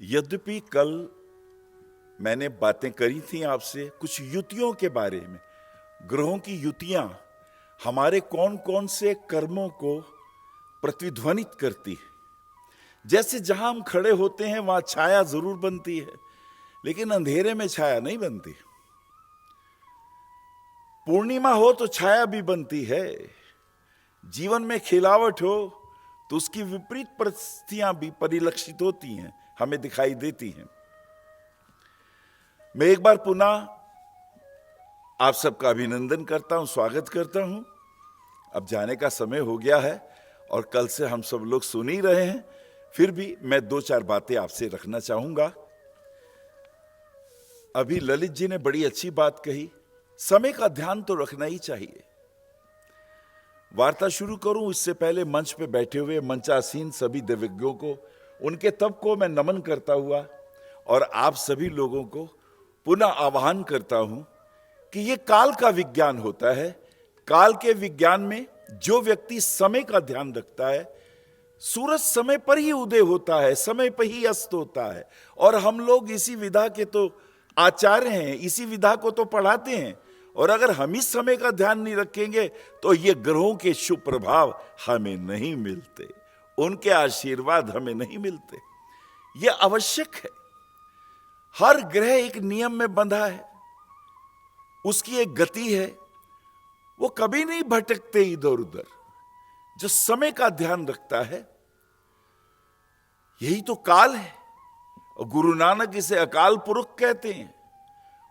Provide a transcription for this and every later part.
यद्यपि कल मैंने बातें करी थी आपसे कुछ युतियों के बारे में, ग्रहों की युतियां हमारे कौन कौन से कर्मों को प्रतिध्वनित करती है। जैसे जहां हम खड़े होते हैं वहां छाया जरूर बनती है, लेकिन अंधेरे में छाया नहीं बनती। पूर्णिमा हो तो छाया भी बनती है। जीवन में खिलावट हो तो उसकी विपरीत परिस्थितियां भी परिलक्षित होती हैं, हमें दिखाई देती हैं। मैं एक बार पुनः आप सबका अभिनंदन करता हूं, स्वागत करता हूं। अब जाने का समय हो गया है और कल से हम सब लोग सुन ही रहे हैं, फिर भी मैं दो चार बातें आपसे रखना चाहूंगा। अभी ललित जी ने बड़ी अच्छी बात कही, समय का ध्यान तो रखना ही चाहिए। वार्ता शुरू करूं इससे पहले मंच पे बैठे हुए मंचासीन सभी दिव्यज्ञों को, उनके तप को मैं नमन करता हुआ और आप सभी लोगों को पुनः आह्वान करता हूं कि यह काल का विज्ञान होता है। काल के विज्ञान में जो व्यक्ति समय का ध्यान रखता है, सूरज समय पर ही उदय होता है, समय पर ही अस्त होता है। और हम लोग इसी विधा के तो आचार्य हैं, इसी विधा को तो पढ़ाते हैं। और अगर हम इस समय का ध्यान नहीं रखेंगे तो ये ग्रहों के शुभ प्रभाव हमें नहीं मिलते, उनके आशीर्वाद हमें नहीं मिलते। यह आवश्यक है। हर ग्रह एक नियम में बंधा है, उसकी एक गति है, वो कभी नहीं भटकते इधर उधर। जो समय का ध्यान रखता है, यही तो काल है। और गुरु नानक इसे अकाल पुरुष कहते हैं।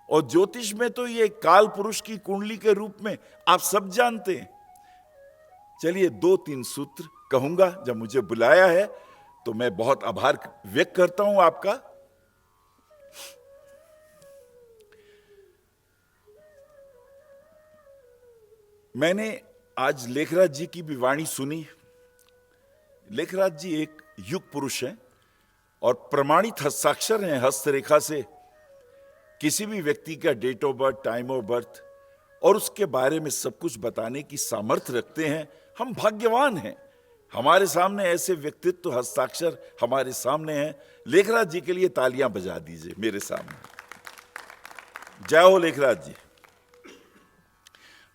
और ज्योतिष में तो ये काल पुरुष की कुंडली के रूप में आप सब जानते हैं। चलिए दो तीन सूत्र कहूंगा। जब मुझे बुलाया है तो मैं बहुत आभार व्यक्त करता हूं आपका। मैंने आज लेखराज जी की भी वाणी सुनी। लेखराज जी एक युग पुरुष हैं और प्रमाणित हस्ताक्षर हैं, हस्तरेखा से किसी भी व्यक्ति का date of birth, time of birth और उसके बारे में सब कुछ बताने की सामर्थ्य रखते हैं। हम भाग्यवान हैं, हमारे सामने ऐसे व्यक्तित्व, हस्ताक्षर हमारे सामने हैं। लेखराज जी के लिए तालियां बजा दीजिए मेरे सामने। जय हो लेखराज जी।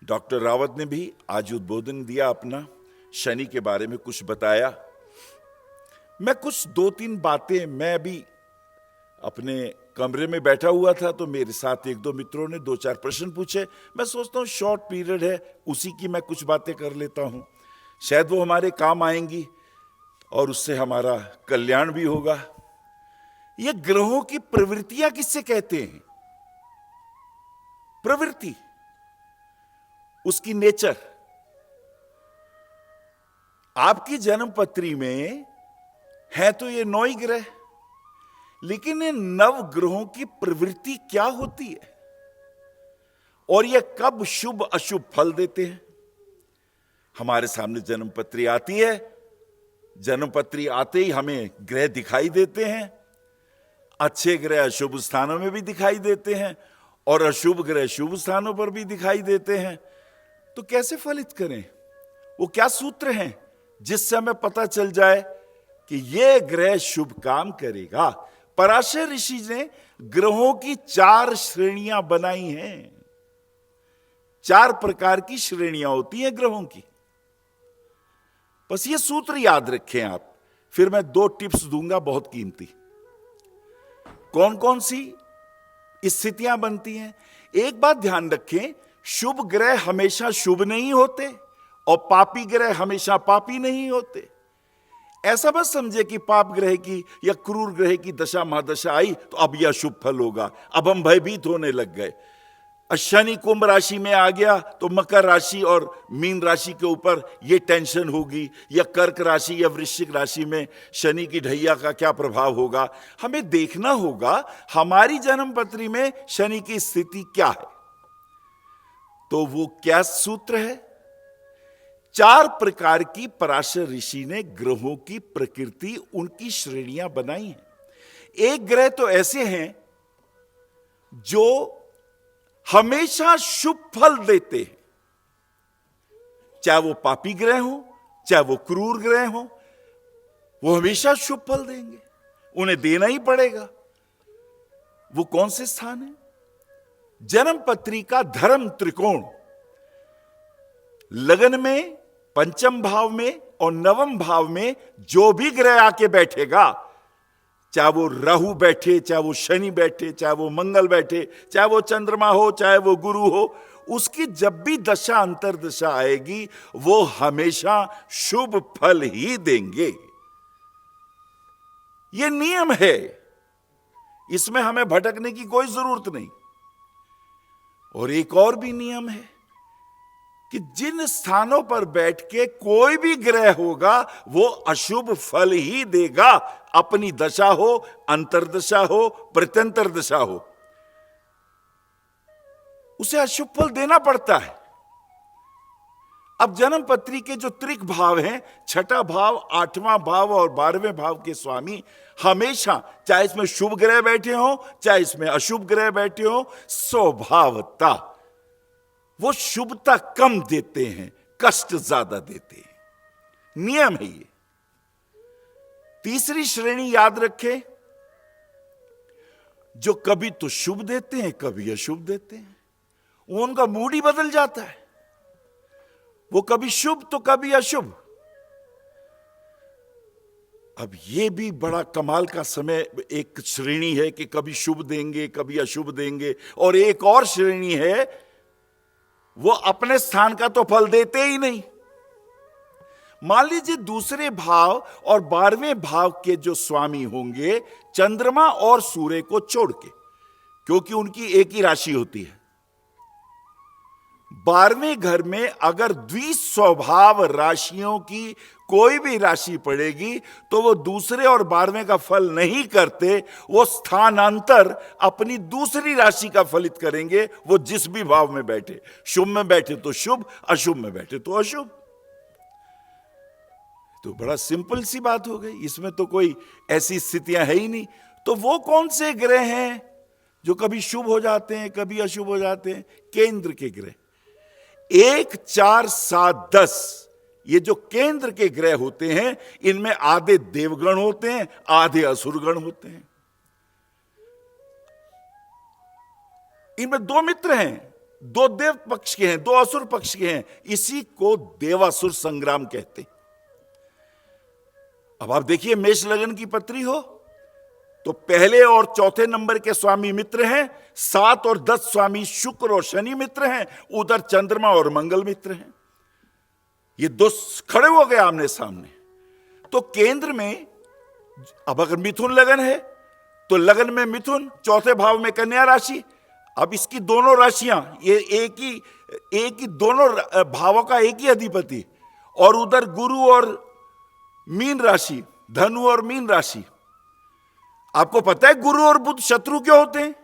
डॉक्टर रावत ने भी आज उद्बोधन दिया अपना, शनि के बारे में कुछ बताया। मैं कुछ दो तीन बातें, मैं अभी अपने कमरे में बैठा हुआ था तो मेरे साथ एक दो मित्रों ने दो चार प्रश्न पूछे। मैं सोचता हूं शॉर्ट पीरियड है, उसी की मैं कुछ बातें कर लेता हूं, शायद वो हमारे काम आएंगी और उससे हमारा कल्याण भी होगा। ये ग्रहों की प्रवृत्तियां किससे कहते हैं? प्रवृत्ति, उसकी नेचर। आपकी जन्म पत्री में है तो ये 9 ही ग्रह, लेकिन इन 9 ग्रहों की प्रवृत्ति क्या होती है और ये कब शुभ अशुभ फल देते हैं? हमारे सामने जन्मपत्री आती है, जन्मपत्री आते ही हमें ग्रह दिखाई देते हैं। अच्छे ग्रह अशुभ स्थानों में भी दिखाई देते हैं और अशुभ ग्रह शुभ स्थानों पर भी दिखाई देते हैं। तो कैसे फलित करें? वो क्या सूत्र हैं जिससे हमें पता चल जाए कि यह ग्रह शुभ काम करेगा? पराशर ऋषि ने ग्रहों की 4 श्रेणियां बनाई हैं। 4 प्रकार की श्रेणियां होती हैं ग्रहों की। बस ये सूत्र याद रखें आप, फिर मैं 2 टिप्स दूंगा बहुत कीमती। कौन कौन सी स्थितियां बनती हैं? एक बात ध्यान रखें, शुभ ग्रह हमेशा शुभ नहीं होते और पापी ग्रह हमेशा पापी नहीं होते। ऐसा मत समझे कि पाप ग्रह की या क्रूर ग्रह की दशा महादशा आई तो अब यह शुभ फल होगा, अब हम भयभीत होने लग गए। शनि कुंभ राशि में आ गया तो मकर राशि और मीन राशि के ऊपर यह टेंशन होगी, या कर्क राशि या वृश्चिक राशि में शनि की ढैया का क्या प्रभाव होगा। हमें देखना होगा हमारी जन्म पत्री में शनि की स्थिति क्या है। तो वो क्या सूत्र है? 4 प्रकार की पराशर ऋषि ने ग्रहों की प्रकृति, उनकी श्रेणियां बनाई हैं। एक ग्रह तो ऐसे हैं जो हमेशा शुभ फल देते हैं, चाहे वो पापी ग्रह हो चाहे वो क्रूर ग्रह हो, वो हमेशा शुभ फल देंगे, उन्हें देना ही पड़ेगा। वो कौन से स्थान है? जन्म पत्री का धर्म त्रिकोण, लगन में, पंचम भाव में और नवम भाव में जो भी ग्रह आके बैठेगा, चाहे वो राहु बैठे, चाहे वो शनि बैठे, चाहे वो मंगल बैठे, चाहे वो चंद्रमा हो, चाहे वो गुरु हो, उसकी जब भी दशा अंतर्दशा आएगी वो हमेशा शुभ फल ही देंगे। ये नियम है, इसमें हमें भटकने की कोई जरूरत नहीं। और एक और भी नियम है कि जिन स्थानों पर बैठ के कोई भी ग्रह होगा वो अशुभ फल ही देगा, अपनी दशा हो, अंतर्दशा हो, प्रत्यंतर दशा हो, उसे अशुभ फल देना पड़ता है। अब जन्म पत्री के जो त्रिक भाव हैं, 6ठा भाव, 8वां भाव और 12वें भाव के स्वामी हमेशा, चाहे इसमें शुभ ग्रह बैठे हो चाहे इसमें अशुभ ग्रह बैठे हो, स्वभावता वो शुभता कम देते हैं, कष्ट ज्यादा देते हैं। नियम है ये। तीसरी श्रेणी याद रखें, जो कभी तो शुभ देते हैं कभी अशुभ देते हैं, वो उनका मूड ही बदल जाता है, वो कभी शुभ तो कभी अशुभ। अब ये भी बड़ा कमाल का समय, एक श्रेणी है कि कभी शुभ देंगे कभी अशुभ देंगे, और एक और श्रेणी है वो अपने स्थान का तो फल देते ही नहीं। मान लीजिए दूसरे भाव और 12वें भाव के जो स्वामी होंगे चंद्रमा और सूर्य को छोड़ के, क्योंकि उनकी एक ही राशि होती है, 12वें घर में अगर द्विस्वभाव राशियों की कोई भी राशि पड़ेगी तो वो दूसरे और 12वें का फल नहीं करते, वो स्थानांतर अपनी दूसरी राशि का फलित करेंगे, वो जिस भी भाव में बैठे। शुभ में बैठे तो शुभ, अशुभ में बैठे तो अशुभ। तो बड़ा सिंपल सी बात हो गई, इसमें तो कोई ऐसी स्थितियां है ही नहीं। तो वो कौन से ग्रह हैं जो कभी शुभ हो जाते हैं कभी अशुभ हो जाते हैं? केंद्र के ग्रह, 1, 4, 7, 10, ये जो केंद्र के ग्रह होते हैं इनमें आधे देवगण होते हैं आधे असुरगण होते हैं। इनमें 2 मित्र हैं, 2 देव पक्ष के हैं 2 असुर पक्ष के हैं, इसी को देवासुर संग्राम कहते हैं। अब आप देखिए, मेष लगन की पत्री हो तो पहले और चौथे नंबर के स्वामी मित्र हैं, 7 और 10 स्वामी शुक्र और शनि मित्र हैं, उधर चंद्रमा और मंगल मित्र हैं। ये 2 खड़े हो गए आमने सामने। तो केंद्र में अब अगर मिथुन लगन है तो लगन में मिथुन, चौथे भाव में कन्या राशि। अब इसकी दोनों राशियां, ये एक ही दोनों भावों का एक ही अधिपति, और उधर गुरु और मीन राशि, धनु और मीन राशि। आपको पता है गुरु और बुध शत्रु क्यों होते हैं?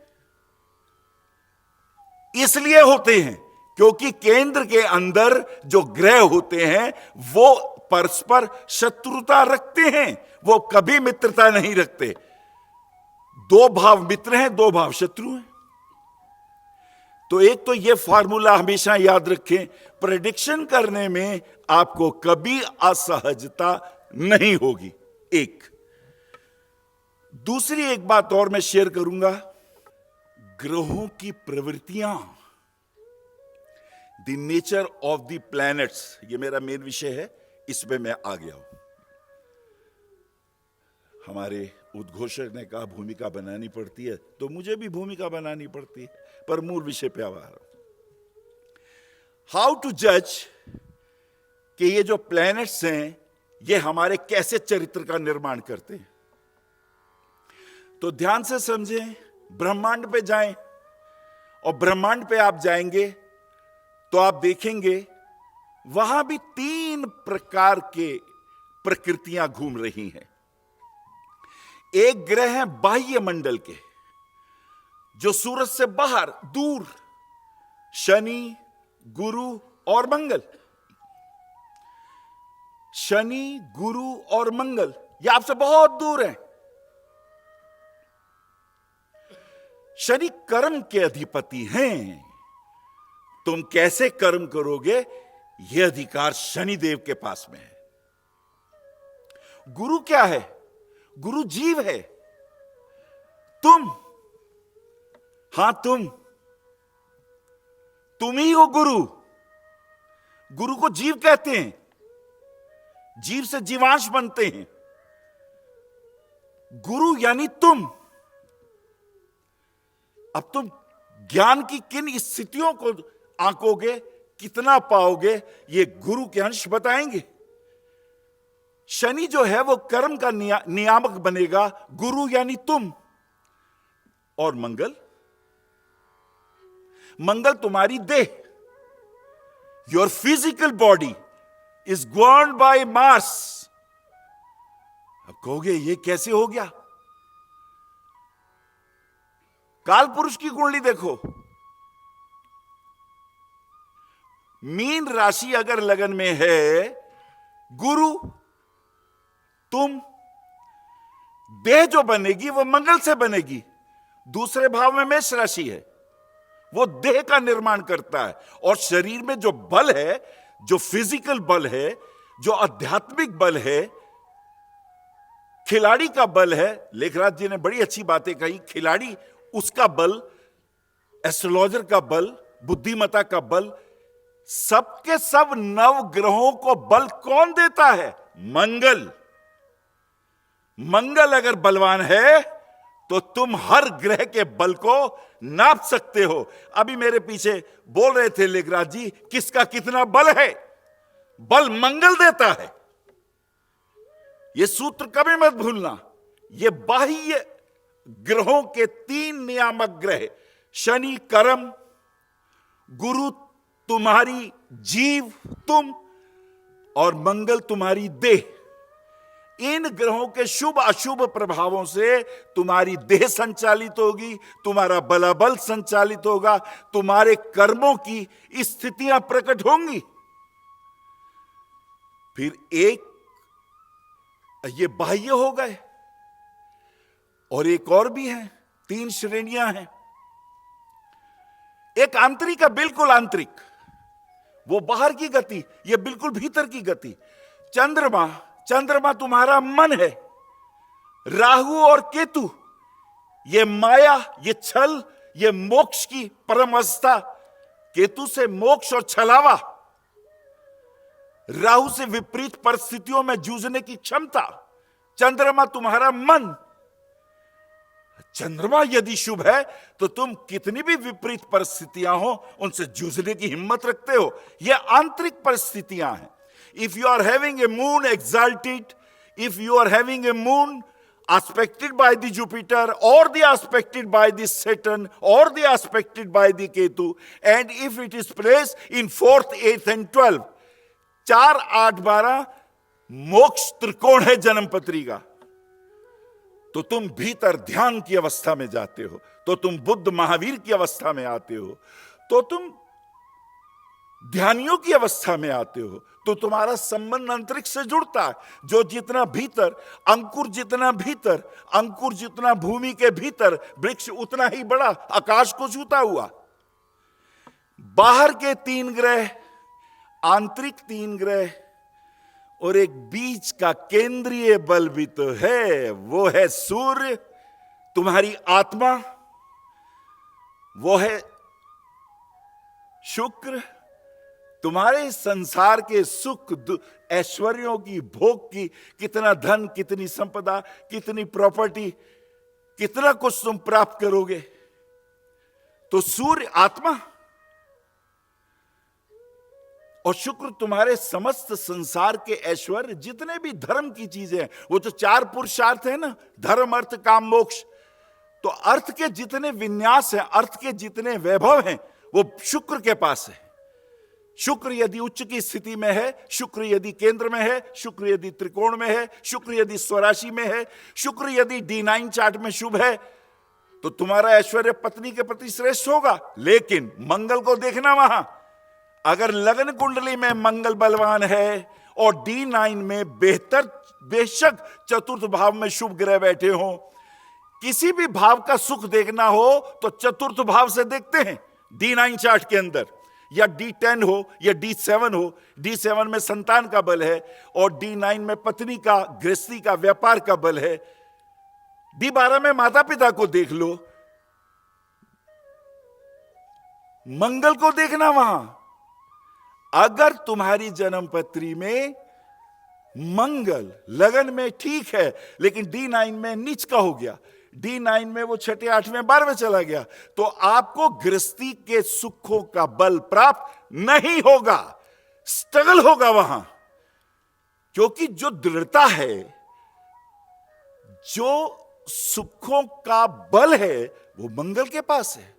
इसलिए होते हैं क्योंकि केंद्र के अंदर जो ग्रह होते हैं वो परस्पर शत्रुता रखते हैं, वो कभी मित्रता नहीं रखते। 2 भाव मित्र हैं 2 भाव शत्रु हैं। तो एक तो ये फार्मूला हमेशा याद रखें, प्रेडिक्शन करने में आपको कभी असहजता नहीं होगी। एक दूसरी एक बात और मैं शेयर करूंगा, ग्रहों की प्रवृत्तियां, the nature of the planets, ये मेरा मेन विषय है, इसमें मैं आ गया हूं। हमारे उद्घोषक ने कहा भूमिका बनानी पड़ती है, तो मुझे भी भूमिका बनानी पड़ती है, पर मूल विषय पे आ रहा हूं। हाउ टू जज कि ये जो प्लैनेट्स हैं ये हमारे कैसे चरित्र का निर्माण करते हैं। तो ध्यान से समझें, ब्रह्मांड पे जाएं, और ब्रह्मांड पे आप जाएंगे तो आप देखेंगे वहां भी 3 प्रकार के प्रकृतियां घूम रही हैं। एक ग्रह है बाह्य मंडल के, जो सूरज से बाहर दूर, शनि, गुरु और मंगल। शनि, गुरु और मंगल ये आपसे बहुत दूर हैं। शनि कर्म के अधिपति हैं। तुम कैसे कर्म करोगे यह अधिकार शनिदेव के पास में है। गुरु क्या है? गुरु जीव है। तुम, हां तुम ही हो गुरु। गुरु को जीव कहते हैं। जीव से जीवांश बनते हैं। गुरु यानी तुम। अब तुम ज्ञान की किन स्थितियों को आंकोगे, कितना पाओगे, ये गुरु के अंश बताएंगे। शनि जो है वो कर्म का नियामक बनेगा, गुरु यानी तुम। और मंगल तुम्हारी देह, your physical body is governed bye Mars. अब कहोगे ये कैसे हो गया? काल पुरुष की कुंडली देखो। मीन राशि अगर लगन में है, गुरु, तुम, देह जो बनेगी वो मंगल से बनेगी। दूसरे भाव में मेष राशि है, वो देह का निर्माण करता है। और शरीर में जो बल है, जो फिजिकल बल है, जो आध्यात्मिक बल है, खिलाड़ी का बल है। लेखराज जी ने बड़ी अच्छी बातें कही। खिलाड़ी, उसका बल, एस्ट्रोलॉजर का बल, बुद्धिमत्ता का बल, सबके सब 9 ग्रहों को बल कौन देता है? मंगल। मंगल अगर बलवान है तो तुम हर ग्रह के बल को नाप सकते हो। अभी मेरे पीछे बोल रहे थे लेखराज जी, किसका कितना बल है? बल मंगल देता है। यह सूत्र कभी मत भूलना। यह बाह्य ग्रहों के 3 नियामक ग्रह, शनि कर्म, गुरु तुम्हारी जीव तुम, और मंगल तुम्हारी देह। इन ग्रहों के शुभ अशुभ प्रभावों से तुम्हारी देह संचालित होगी, तुम्हारा बलाबल संचालित होगा, तुम्हारे कर्मों की स्थितियां प्रकट होंगी। फिर एक ये बाह्य हो गए, और एक और भी है। 3 श्रेणियां हैं। एक आंतरिक है, बिल्कुल आंतरिक, वो बाहर की गति, ये बिल्कुल भीतर की गति। चंद्रमा तुम्हारा मन है। राहु और केतु ये माया, ये छल, ये मोक्ष की परम अवस्था। केतु से मोक्ष और छलावा, राहु से विपरीत परिस्थितियों में जूझने की क्षमता। चंद्रमा तुम्हारा मन। चंद्रमा यदि शुभ है तो तुम कितनी भी विपरीत परिस्थितियां हो उनसे जूझने की हिम्मत रखते हो। यह आंतरिक परिस्थितियां हैं। If you are having a moon exalted, if you are having a moon aspected by the Jupiter, or the aspected by the Saturn, or the aspected by the Ketu, and if it is placed in 4th, 8th and 12, 4, 8, 12 मोक्ष त्रिकोण है जन्मपत्री का, तो तुम भीतर ध्यान की अवस्था में जाते हो, तो तुम बुद्ध महावीर की अवस्था में आते हो, तो तुम ध्यानियों की अवस्था में आते हो, तो तुम्हारा संबंध अंतरिक्ष से जुड़ता है। जो जितना भीतर, अंकुर जितना भीतर, अंकुर जितना भूमि के भीतर, वृक्ष उतना ही बड़ा, आकाश को छूता हुआ। बाहर के 3 ग्रह, आंतरिक 3 ग्रह, और एक बीच का केंद्रीय बल भी तो है, वो है सूर्य, तुम्हारी आत्मा, वो है शुक्र, तुम्हारे इस संसार के सुख ऐश्वर्यों की, भोग की, कितना धन, कितनी संपदा, कितनी प्रॉपर्टी, कितना कुछ तुम प्राप्त करोगे। तो सूर्य आत्मा और शुक्र तुम्हारे समस्त संसार के ऐश्वर्य, जितने भी धर्म की चीजें हैं, वो जो 4 पुरुषार्थ है ना, धर्म अर्थ काम मोक्ष, तो अर्थ के जितने विन्यास हैं, अर्थ के जितने वैभव हैं, वो शुक्र के पास है। शुक्र यदि उच्च की स्थिति में है, शुक्र यदि केंद्र में है, शुक्र यदि त्रिकोण में है, शुक्र यदि स्वराशि में है, शुक्र यदि D9 चार्ट में शुभ है, तो तुम्हारा ऐश्वर्य पत्नी के प्रति श्रेष्ठ होगा। लेकिन मंगल को देखना वहां, अगर लगन कुंडली में मंगल बलवान है और D9 में बेशक चतुर्थ भाव में शुभ ग्रह बैठे हो, किसी भी भाव का सुख देखना हो तो चतुर्थ भाव से देखते हैं D9 चार्ट के अंदर, या D10 हो या D7 हो। D7 में संतान का बल है और D9 में पत्नी का, गृहस्थी का, व्यापार का बल है। D12 में माता पिता को देख लो, मंगल को देखना वहां। अगर तुम्हारी जन्म पत्री में मंगल लगन में ठीक है, लेकिन D9 में नीच का हो गया, D9 में वो 6, 8वें, 12वें चला गया, तो आपको गृहस्थी के सुखों का बल प्राप्त नहीं होगा, स्ट्रगल होगा वहां। क्योंकि जो दृढ़ता है, जो सुखों का बल है, वो मंगल के पास है।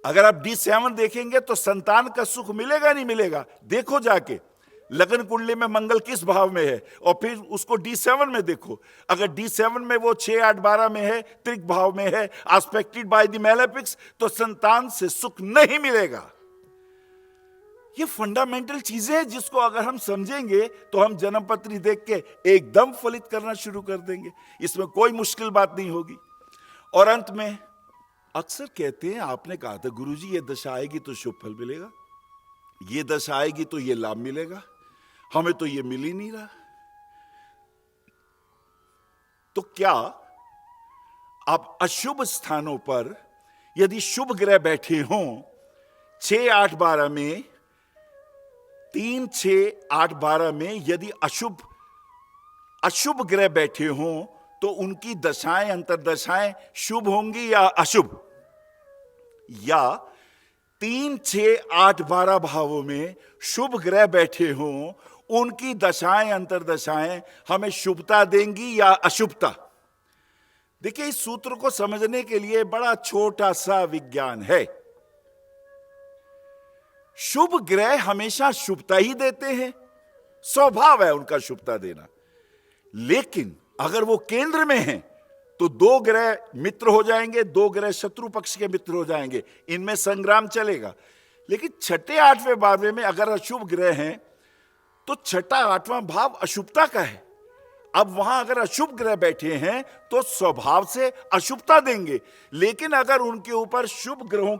अगर आप D7 देखेंगे तो संतान का सुख मिलेगा नहीं मिलेगा, देखो जाके लगन कुंडली में मंगल किस भाव में है और फिर उसको D7 में देखो। अगर D7 में वो 6, 8, 12 में है, त्रिक भाव में है, एस्पेक्टेड बाय द मैलेफिक्स, तो संतान से सुख नहीं मिलेगा। ये फंडामेंटल चीजें हैं जिसको अगर हम समझेंगे तो हम जन्मपत्री देख के एकदम फलित करना शुरू कर देंगे, इसमें कोई मुश्किल बात नहीं होगी। और अंत में अक्सर कहते हैं, आपने कहा था गुरुजी ये दशा आएगी तो शुभ फल मिलेगा, ये दशा आएगी तो ये लाभ मिलेगा, हमें तो ये मिल ही नहीं रहा। तो क्या आप अशुभ स्थानों पर यदि शुभ ग्रह बैठे हों 6, 8, 12 में, 3, 6, 8, 12 में यदि अशुभ ग्रह बैठे हों तो उनकी दशाएं, अंतरदशाएं शुभ होंगी या अशुभ? या 3, 6, 8, 12 भावों में शुभ ग्रह बैठे हों, उनकी दशाएं, अंतरदशाएं हमें शुभता देंगी या अशुभता? देखिए, इस सूत्र को समझने के लिए बड़ा छोटा सा विज्ञान है। शुभ ग्रह हमेशा शुभता ही देते हैं, स्वभाव है उनका शुभता देना। लेकिन अगर वो केंद्र में हैं तो 2 ग्रह मित्र हो जाएंगे, 2 ग्रह शत्रु पक्ष के मित्र हो जाएंगे, इनमें संग्राम चलेगा। लेकिन 6, 8वें, 12वें में अगर अशुभ ग्रह हैं तो 6, 8वां भाव अशुभता का है। अब वहां अगर अशुभ ग्रह बैठे हैं तो स्वभाव से अशुभता देंगे। लेकिन अगर उनके ऊपर शुभ ग्रहों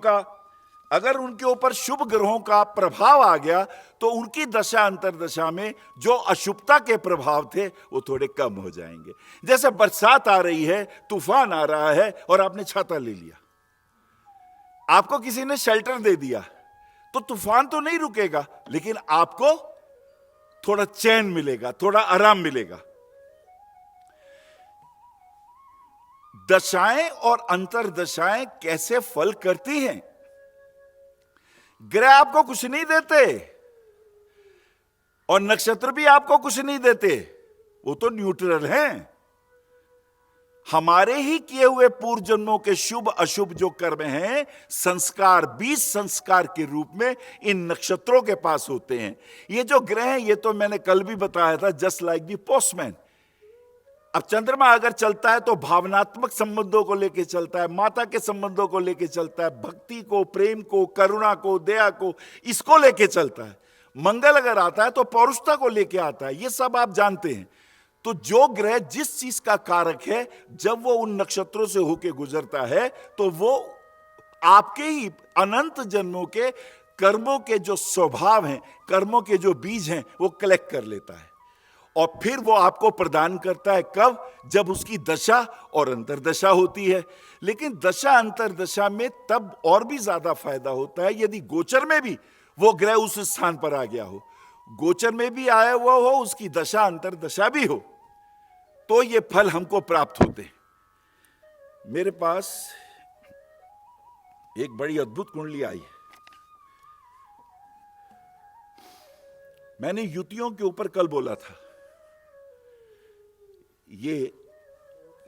का प्रभाव आ गया तो उनकी दशा अंतरदशा में जो अशुभता के प्रभाव थे वो थोड़े कम हो जाएंगे। जैसे बरसात आ रही है, तूफान आ रहा है और आपने छाता ले लिया, आपको किसी ने शेल्टर दे दिया, तो तूफान तो नहीं रुकेगा, लेकिन आपको थोड़ा चैन मिलेगा, थोड़ा आराम मिलेगा। दशाएं और अंतरदशाएं कैसे फल करती हैं? ग्रह आपको कुछ नहीं देते और नक्षत्र भी आपको कुछ नहीं देते, वो तो न्यूट्रल हैं। हमारे ही किए हुए पूर्व जन्मों के शुभ अशुभ जो कर्म हैं, संस्कार, 20 संस्कार के रूप में इन नक्षत्रों के पास होते हैं। ये जो ग्रह हैं, ये तो मैंने कल भी बताया था, जस्ट लाइक द पोस्टमैन। अब चंद्रमा अगर चलता है तो भावनात्मक संबंधों को लेके चलता है, माता के संबंधों को लेके चलता है, भक्ति को, प्रेम को, करुणा को, दया को, इसको लेके चलता है। मंगल अगर आता है तो पौरुषता को लेके आता है, ये सब आप जानते हैं। तो जो ग्रह जिस चीज का कारक है, जब वो उन नक्षत्रों से होके गुजरता है तो वो आपके ही अनंत जन्मों के कर्मों के जो स्वभाव हैं, कर्मों के जो बीज हैं, वो कलेक्ट कर लेता है और फिर वो आपको प्रदान करता है। कब? जब उसकी दशा और अंतरदशा होती है। लेकिन दशा अंतरदशा में तब और भी ज्यादा फायदा होता है यदि गोचर में भी वो ग्रह उस स्थान पर आ गया हो, गोचर में भी आया हुआ हो, उसकी दशा अंतरदशा भी हो, तो ये फल हमको प्राप्त होते हैं। मेरे पास एक बड़ी अद्भुत कुंडली आई है। मैंने युतियों के ऊपर कल बोला था, ये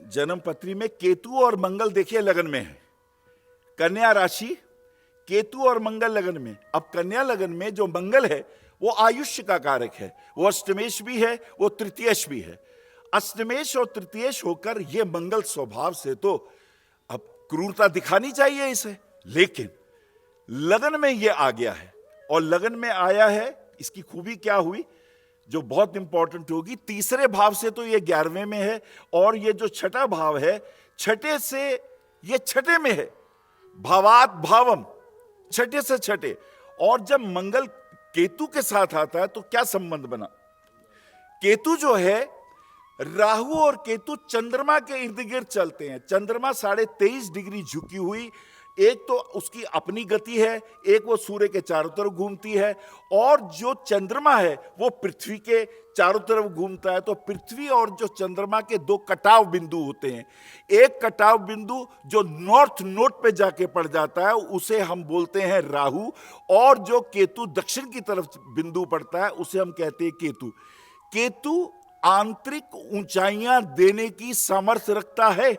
जन्म पत्री में केतु और मंगल देखिए लगन में है, कन्या राशि, केतु और मंगल लगन में। अब कन्या लगन में जो मंगल है वो आयुष्य का कारक है, वो अष्टमेश भी है, वो तृतीयेश भी है। अष्टमेश और तृतीयेश होकर ये मंगल स्वभाव से तो अब क्रूरता दिखानी चाहिए इसे, लेकिन लगन में ये आ गया है, और लगन में आया है, इसकी खूबी क्या हुई जो बहुत इंपॉर्टेंट होगी, तीसरे भाव से तो ये 11वें में है, और ये जो छठा भाव है, छठे से ये छठे में है, भावात भावम, छठे से छठे। और जब मंगल केतु के साथ आता है तो क्या संबंध बना, केतु जो है, राहु और केतु चंद्रमा के इर्द गिर्द चलते हैं। चंद्रमा 23.5 डिग्री झुकी हुई, एक तो उसकी अपनी गति है, एक वो सूर्य के चारों तरफ घूमती है, और जो चंद्रमा है वो पृथ्वी के चारों तरफ घूमता है। तो पृथ्वी और जो चंद्रमा के दो कटाव बिंदु होते हैं, एक कटाव बिंदु जो नॉर्थ नोड पे जाके पड़ जाता है उसे हम बोलते हैं राहु, और जो केतु दक्षिण की तरफ बिंदु पड़ता है उसे हम कहते हैं केतु। केतु आंतरिक ऊंचाइयां देने की सामर्थ्य रखता है।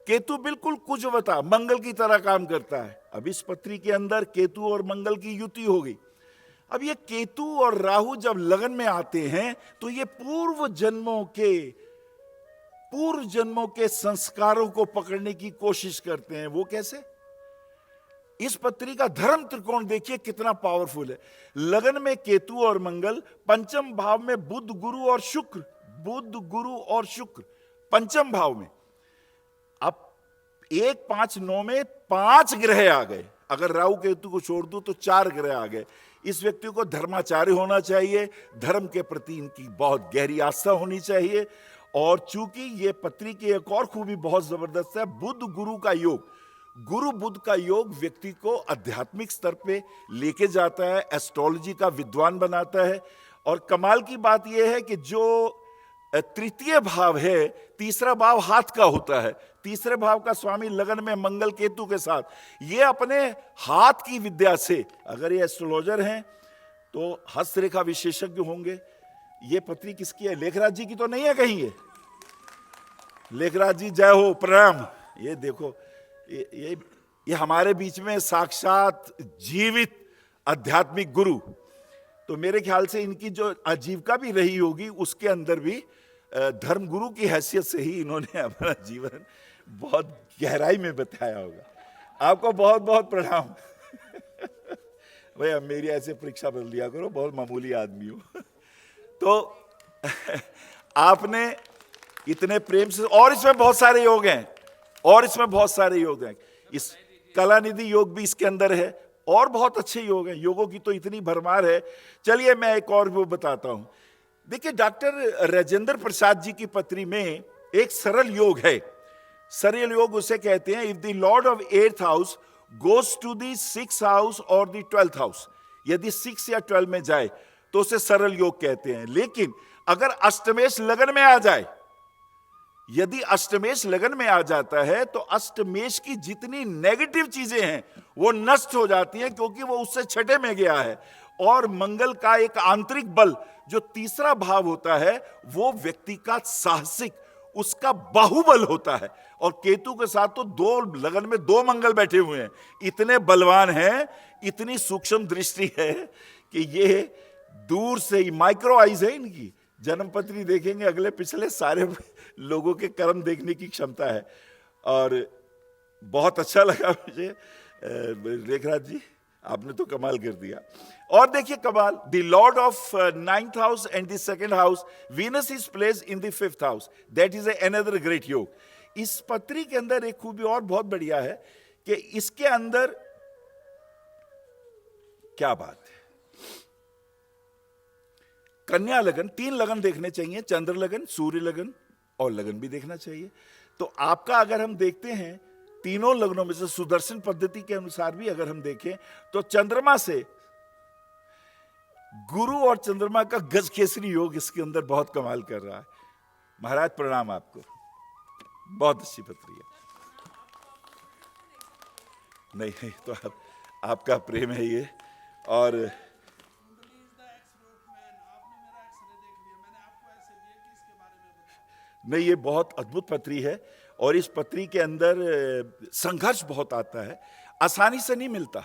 केतु बिल्कुल कुजवता मंगल की तरह काम करता है। अब इस पत्री के अंदर केतु और मंगल की युति हो गई। अब ये केतु और राहु जब लगन में आते हैं तो ये पूर्व जन्मों के संस्कारों को पकड़ने की कोशिश करते हैं। वो कैसे? इस पत्री का धर्म त्रिकोण देखिए कितना पावरफुल है। लगन में केतु और मंगल, पंचम भाव में बुध गुरु और शुक्र, बुध गुरु और शुक्र पंचम भाव में। अब 1 5 9 में 5 ग्रह आ गए। अगर राहु केतु को छोड़ दूं तो 4 ग्रह आ गए। इस व्यक्ति को धर्माचार्य होना चाहिए, धर्म के प्रति इनकी बहुत गहरी आस्था होनी चाहिए। और चूंकि ये पत्री की एक और खूबी बहुत जबरदस्त है, बुध गुरु का योग, गुरु बुध का योग व्यक्ति को आध्यात्मिक स्तर पे लेके जाता है, एस्ट्रोलॉजी का विद्वान बनाता है। और कमाल की बात यह है कि जो तृतीय भाव है, तीसरा भाव हाथ का होता है, तीसरे भाव का स्वामी लगन में मंगल केतु के साथ, ये अपने हाथ की विद्या से, अगर ये एस्ट्रोलॉजर हैं तो हस्तरेखा विशेषज्ञ होंगे। ये पत्री किसकी है? लेखराज जी की तो नहीं है कहीं? ये लेखराज जी जय हो, प्रणाम। ये देखो, ये हमारे बीच में साक्षात जीवित आध्यात्मिक गुरु। तो मेरे ख्याल से इनकी जो आजीविका भी रही होगी उसके अंदर भी धर्म गुरु की हैसियत से ही इन्होंने अपना जीवन बहुत गहराई में बताया होगा। आपको बहुत बहुत प्रणाम। भैया मेरी ऐसे परीक्षा बदल दिया करो, बहुत मामूली आदमी हो। तो आपने इतने प्रेम से, और इसमें बहुत सारे योग हैं, और इसमें बहुत सारे योग हैं। इस कलानिधि योग भी इसके अंदर है, और बहुत अच्छे योग हैं। योगों की तो इतनी भरमार है। चलिए मैं एक और वो बताता हूं। देखिए, डॉक्टर राजेंद्र प्रसाद जी की पत्री में एक सरल योग है। सरल योग उसे कहते हैं, if the lord of 8th house goes to the 6th house और द 12th हाउस, यदि 6 या 12 में जाए तो उसे सरल योग कहते हैं। लेकिन अगर अष्टमेश लगन में आ जाए, यदि अष्टमेश लगन में आ जाता है तो अष्टमेश की जितनी नेगेटिव चीजें हैं वो नष्ट हो जाती हैं, क्योंकि वो उससे छठे में गया है। और मंगल का एक आंतरिक बल जो तीसरा भाव होता है वो व्यक्ति का साहसिक, उसका बाहुबल होता है। और केतु के साथ तो दो लगन में 2 मंगल बैठे हुए हैं, इतने बलवान हैं, इतनी सूक्ष्म दृष्टि है कि ये दूर से ही माइक्रो आइज है इनकी। जन्मपत्री देखेंगे अगले पिछले सारे लोगों के कर्म देखने की क्षमता है। और बहुत अच्छा लगा मुझे लेखराज जी, आपने तो कमाल कर दिया। और देखिए कमाल, the lord of 9th house and the 2nd house, Venus is place in the 5th house, that is another great योग। इस पत्री के अंदर एक खूबी और बहुत बढ़िया है कि इसके अंदर क्या बात है, कन्या लगन, 3 लगन देखने चाहिए, चंद्र लगन, सूर्य लगन और लगन भी देखना चाहिए। तो आपका अगर हम देखते हैं तीनों लगनों में से सुदर्शन पद्धति के अनुसार भी अगर हम देखें तो चंद्रमा से गुरु और चंद्रमा का गज केसरी योग इसके अंदर बहुत कमाल कर रहा है। महाराज प्रणाम आपको, बहुत अच्छी पत्री है। नहीं तो आपका प्रेम है ये। और नहीं, ये बहुत अद्भुत पत्री है और इस पत्री के अंदर संघर्ष बहुत आता है, आसानी से नहीं मिलता।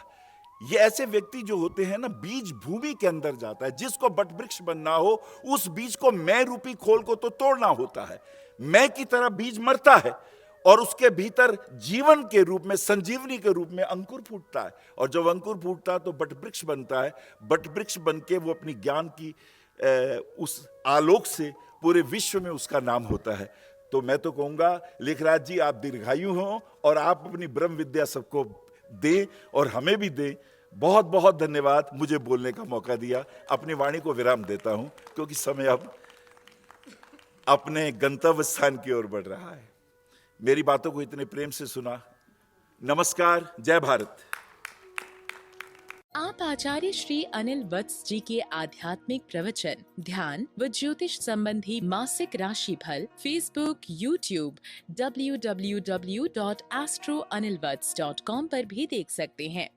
ये ऐसे व्यक्ति जो होते हैं ना, बीज भूमि के अंदर जाता है। जिसको बट वृक्ष बनना हो उस बीज को मैं रूपी खोल को तो तोड़ना होता है। मैं की तरह बीज मरता है और उसके भीतर जीवन के रूप में, संजीवनी के रूप में अंकुर फूटता है, और जब अंकुर फूटता है तो बट वृक्ष बनता है। बट वृक्ष बन के वो अपनी ज्ञान की उस आलोक से पूरे विश्व में उसका नाम होता है। तो मैं तो कहूंगा लेखराज जी, आप दीर्घायु हों और आप अपनी ब्रह्म विद्या सबको दें और हमें भी दें। बहुत बहुत धन्यवाद मुझे बोलने का मौका दिया। अपनी वाणी को विराम देता हूं क्योंकि समय अब अपने गंतव्य स्थान की ओर बढ़ रहा है। मेरी बातों को इतने प्रेम से सुना। नमस्कार, जय भारत। आप आचार्य श्री अनिल वत्स जी के आध्यात्मिक प्रवचन, ध्यान व ज्योतिष संबंधी मासिक राशि फल फेसबुक, यूट्यूब, www.astroanilvats.com पर भी देख सकते हैं।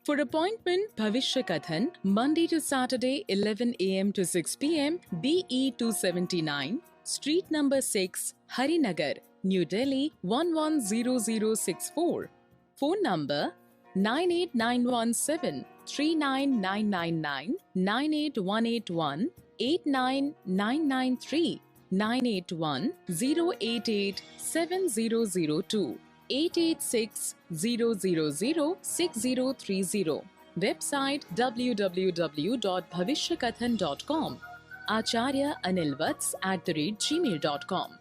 For appointment, भविष्य कथन, Monday to Saturday, 11 a.m. to 6 p.m. BE 279, Street number 6, Harinagar, New Delhi 110064. Phone number 98917 39999 98181 89993 981 088 7002 886 000 6030. Website www.bhavishyakathan.com. Acharya Anil Vats @gmail.com.